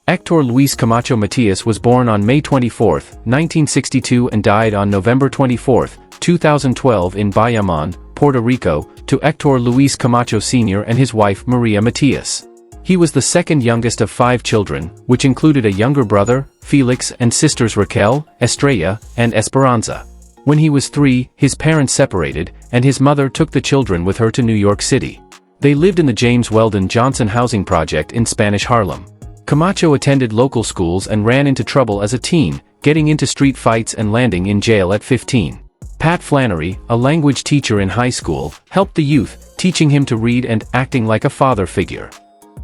Héctor Luis Camacho Matias was born on May 24, 1962 and died on November 24, 2012 in Bayamon, Puerto Rico, to Héctor Luis Camacho Sr. and his wife Maria Matias. He was the second youngest of 5 children, which included a younger brother, Felix, and sisters Raquel, Estrella, and Esperanza. When he was 3, his parents separated, and his mother took the children with her to New York City. They lived in the James Weldon Johnson housing project in Spanish Harlem. Camacho attended local schools and ran into trouble as a teen, getting into street fights and landing in jail at 15. Pat Flannery, a language teacher in high school, helped the youth, teaching him to read and acting like a father figure.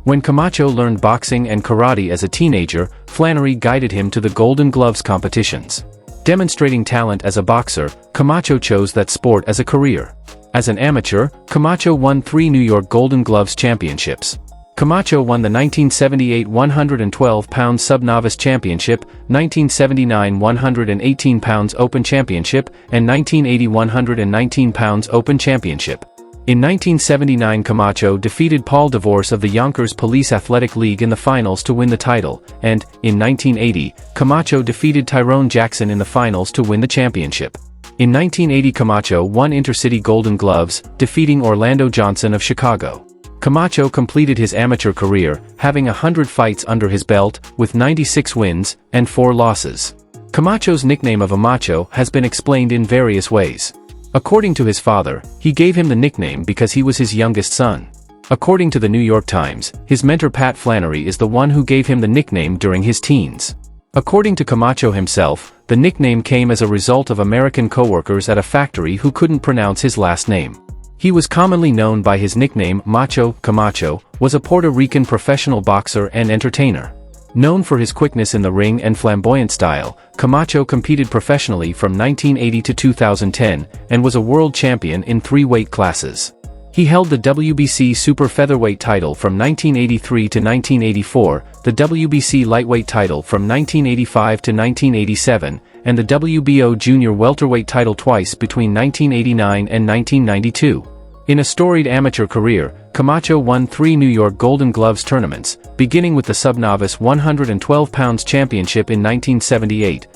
When Camacho learned boxing and karate as a teenager, Flannery guided him to the Golden Gloves competitions. Demonstrating talent as a boxer, Camacho chose that sport as a career. As an amateur, Camacho won 3 New York Golden Gloves championships. Camacho won the 1978 112-pound sub-novice championship, 1979 118 pounds open championship, and 1980 119 pounds open championship. In 1979 Camacho defeated Paul Divorce of the Yonkers Police Athletic League in the finals to win the title, and, in 1980, Camacho defeated Tyrone Jackson in the finals to win the championship. In 1980 Camacho won Intercity Golden Gloves, defeating Orlando Johnson of Chicago. Camacho completed his amateur career, having 100 fights under his belt, with 96 wins, and 4 losses. Camacho's nickname of a macho has been explained in various ways. According to his father, he gave him the nickname because he was his youngest son. According to the New York Times, his mentor Pat Flannery is the one who gave him the nickname during his teens. According to Camacho himself, the nickname came as a result of American coworkers at a factory who couldn't pronounce his last name. He was commonly known by his nickname Macho. Camacho was a Puerto Rican professional boxer and entertainer. Known for his quickness in the ring and flamboyant style, Camacho competed professionally from 1980 to 2010, and was a world champion in 3 weight classes. He held the WBC super featherweight title from 1983 to 1984, the WBC lightweight title from 1985 to 1987, and the WBO junior welterweight title twice between 1989 and 1992. In a storied amateur career, Camacho won 3 New York Golden Gloves tournaments, beginning with the sub-novice 112 pounds championship in 1978.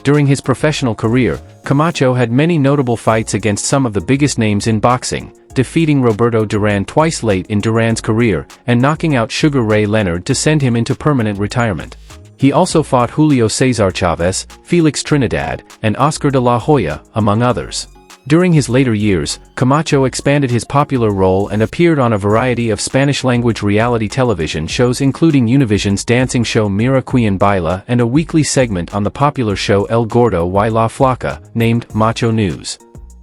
During his professional career, Camacho had many notable fights against some of the biggest names in boxing, defeating Roberto Duran twice late in Duran's career, and knocking out Sugar Ray Leonard to send him into permanent retirement. He also fought Julio Cesar Chavez, Felix Trinidad, and Oscar de la Hoya, among others. During his later years, Camacho expanded his popular role and appeared on a variety of Spanish-language reality television shows including Univision's dancing show Mira Quien Baila and a weekly segment on the popular show El Gordo y la Flaca, named Macho News.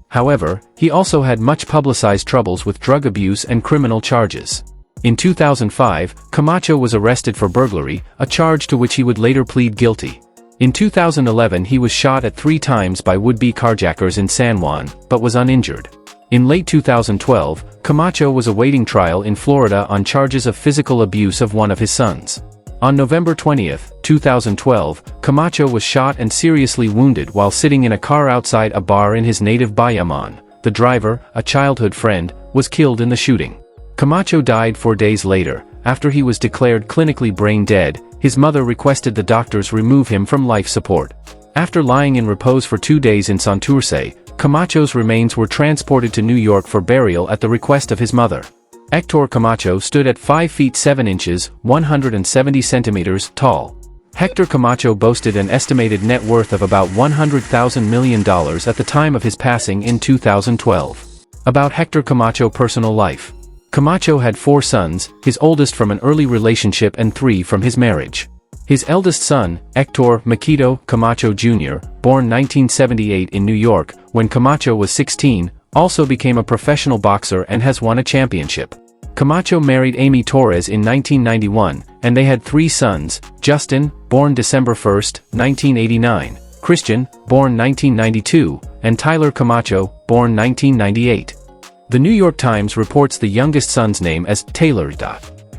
However, he also had much publicized troubles with drug abuse and criminal charges. In 2005, Camacho was arrested for burglary, a charge to which he would later plead guilty. In 2011 he was shot at 3 times by would-be carjackers in San Juan, but was uninjured. In late 2012, Camacho was awaiting trial in Florida on charges of physical abuse of one of his sons. On November 20, 2012, Camacho was shot and seriously wounded while sitting in a car outside a bar in his native Bayamon. The driver, a childhood friend, was killed in the shooting. Camacho died 4 days later. After he was declared clinically brain dead, his mother requested the doctors remove him from life support. After lying in repose for 2 days in Santurce, Camacho's remains were transported to New York for burial at the request of his mother. Héctor Camacho stood at 5 feet 7 inches, 170 centimeters, tall. Héctor Camacho boasted an estimated net worth of about $100,000 million at the time of his passing in 2012. About Héctor Camacho's personal life. Camacho had 4 sons, his oldest from an early relationship and 3 from his marriage. His eldest son, Héctor Maquito Camacho Jr., born 1978 in New York, when Camacho was 16, also became a professional boxer and has won a championship. Camacho married Amy Torres in 1991, and they had 3 sons, Justin, born December 1, 1989, Christian, born 1992, and Tyler Camacho, born 1998. The New York Times reports the youngest son's name as Taylor.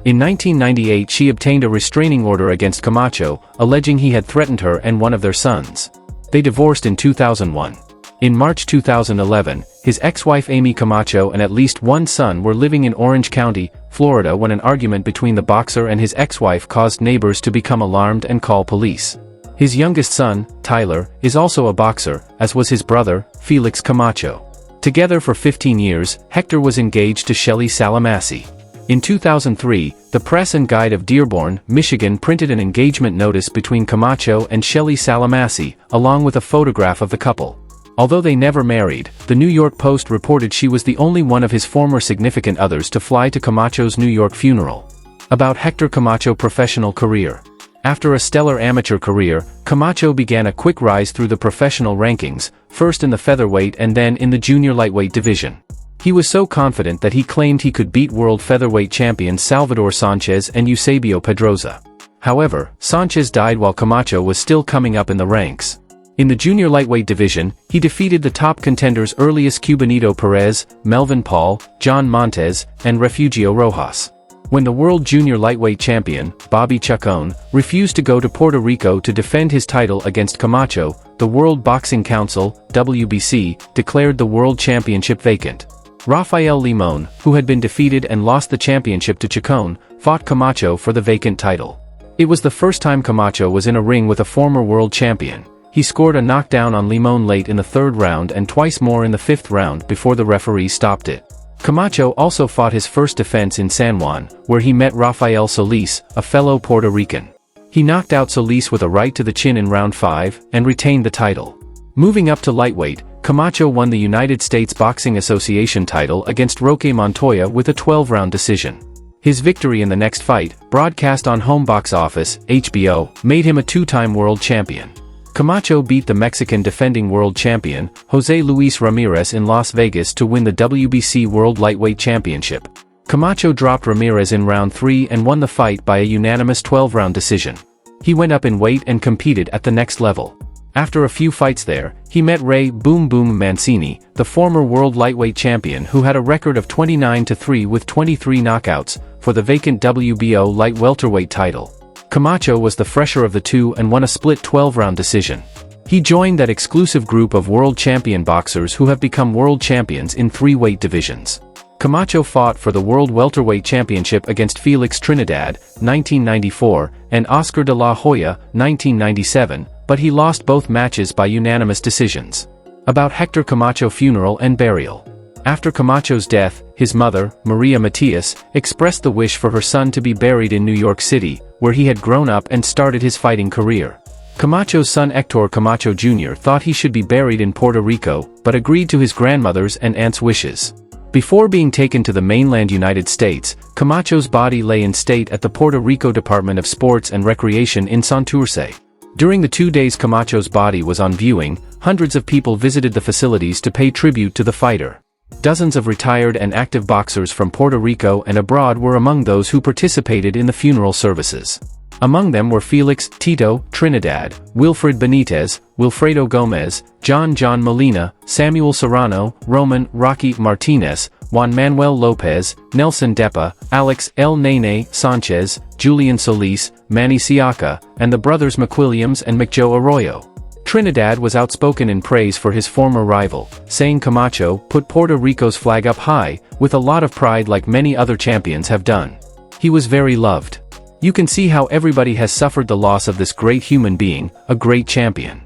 In 1998 she obtained a restraining order against Camacho, alleging he had threatened her and one of their sons. They divorced in 2001. In March 2011, his ex-wife Amy Camacho and at least one son were living in Orange County, Florida when an argument between the boxer and his ex-wife caused neighbors to become alarmed and call police. His youngest son, Tyler, is also a boxer, as was his brother, Felix Camacho. Together for 15 years, Hector was engaged to Shelly Salamassi. In 2003, the Press and Guide of Dearborn, Michigan printed an engagement notice between Camacho and Shelly Salamassi, along with a photograph of the couple. Although they never married, the New York Post reported she was the only one of his former significant others to fly to Camacho's New York funeral. About Héctor Camacho professional career. After a stellar amateur career, Camacho began a quick rise through the professional rankings, first in the featherweight and then in the junior lightweight division. He was so confident that he claimed he could beat world featherweight champions Salvador Sanchez and Eusebio Pedroza. However, Sanchez died while Camacho was still coming up in the ranks. In the junior lightweight division, he defeated the top contenders Earlius Cubanito Perez, Melvin Paul, John Montez, and Refugio Rojas. When the world junior lightweight champion, Bobby Chacon, refused to go to Puerto Rico to defend his title against Camacho, the World Boxing Council, WBC, declared the world championship vacant. Rafael Limon, who had been defeated and lost the championship to Chacon, fought Camacho for the vacant title. It was the first time Camacho was in a ring with a former world champion. He scored a knockdown on Limon late in the third round and twice more in the fifth round before the referee stopped it. Camacho also fought his first defense in San Juan, where he met Rafael Solis, a fellow Puerto Rican. He knocked out Solis with a right to the chin in round 5, and retained the title. Moving up to lightweight, Camacho won the United States Boxing Association title against Roque Montoya with a 12-round decision. His victory in the next fight, broadcast on Home Box Office, HBO, made him a two-time world champion. Camacho beat the Mexican defending world champion, José Luis Ramirez in Las Vegas to win the WBC World Lightweight Championship. Camacho dropped Ramirez in round 3 and won the fight by a unanimous 12-round decision. He went up in weight and competed at the next level. After a few fights there, he met Ray Boom Boom Mancini, the former world lightweight champion who had a record of 29-3 with 23 knockouts, for the vacant WBO light welterweight title. Camacho was the fresher of the two and won a split 12-round decision. He joined that exclusive group of world champion boxers who have become world champions in 3 weight divisions. Camacho fought for the World Welterweight Championship against Felix Trinidad, 1994, and Oscar de la Hoya, 1997, but he lost both matches by unanimous decisions. About Héctor Camacho funeral and burial. After Camacho's death, his mother, Maria Matias, expressed the wish for her son to be buried in New York City, where he had grown up and started his fighting career. Camacho's son Héctor Camacho Jr. thought he should be buried in Puerto Rico, but agreed to his grandmother's and aunt's wishes. Before being taken to the mainland United States, Camacho's body lay in state at the Puerto Rico Department of Sports and Recreation in Santurce. During the 2 days Camacho's body was on viewing, hundreds of people visited the facilities to pay tribute to the fighter. Dozens of retired and active boxers from Puerto Rico and abroad were among those who participated in the funeral services. Among them were Felix Tito Trinidad, Wilfred Benitez, Wilfredo Gomez, John Molina, Samuel Serrano, Roman Rocky Martinez, Juan Manuel Lopez, Nelson Depa, Alex El Nene Sanchez, Julian Solis, Manny Siaka, and the brothers McWilliams and McJoe Arroyo. Trinidad was outspoken in praise for his former rival, saying Camacho put Puerto Rico's flag up high, with a lot of pride like many other champions have done. He was very loved. You can see how everybody has suffered the loss of this great human being, a great champion.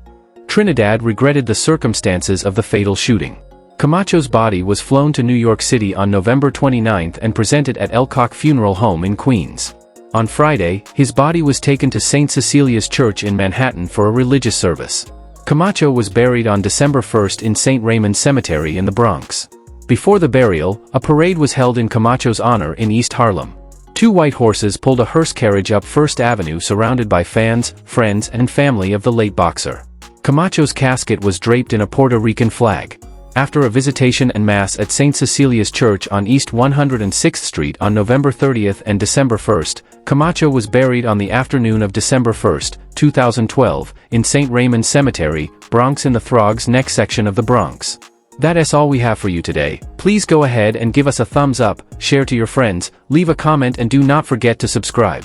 Trinidad regretted the circumstances of the fatal shooting. Camacho's body was flown to New York City on November 29 and presented at Elcock Funeral Home in Queens. On Friday, his body was taken to St. Cecilia's Church in Manhattan for a religious service. Camacho was buried on December 1 in St. Raymond Cemetery in the Bronx. Before the burial, a parade was held in Camacho's honor in East Harlem. 2 white horses pulled a hearse carriage up First Avenue surrounded by fans, friends, and family of the late boxer. Camacho's casket was draped in a Puerto Rican flag. After a visitation and mass at St. Cecilia's Church on East 106th Street on November 30 and December 1, Camacho was buried on the afternoon of December 1, 2012, in St. Raymond Cemetery, Bronx in the Throgs Neck section of the Bronx. That's all we have for you today. Please go ahead and give us a thumbs up, share to your friends, leave a comment and do not forget to subscribe.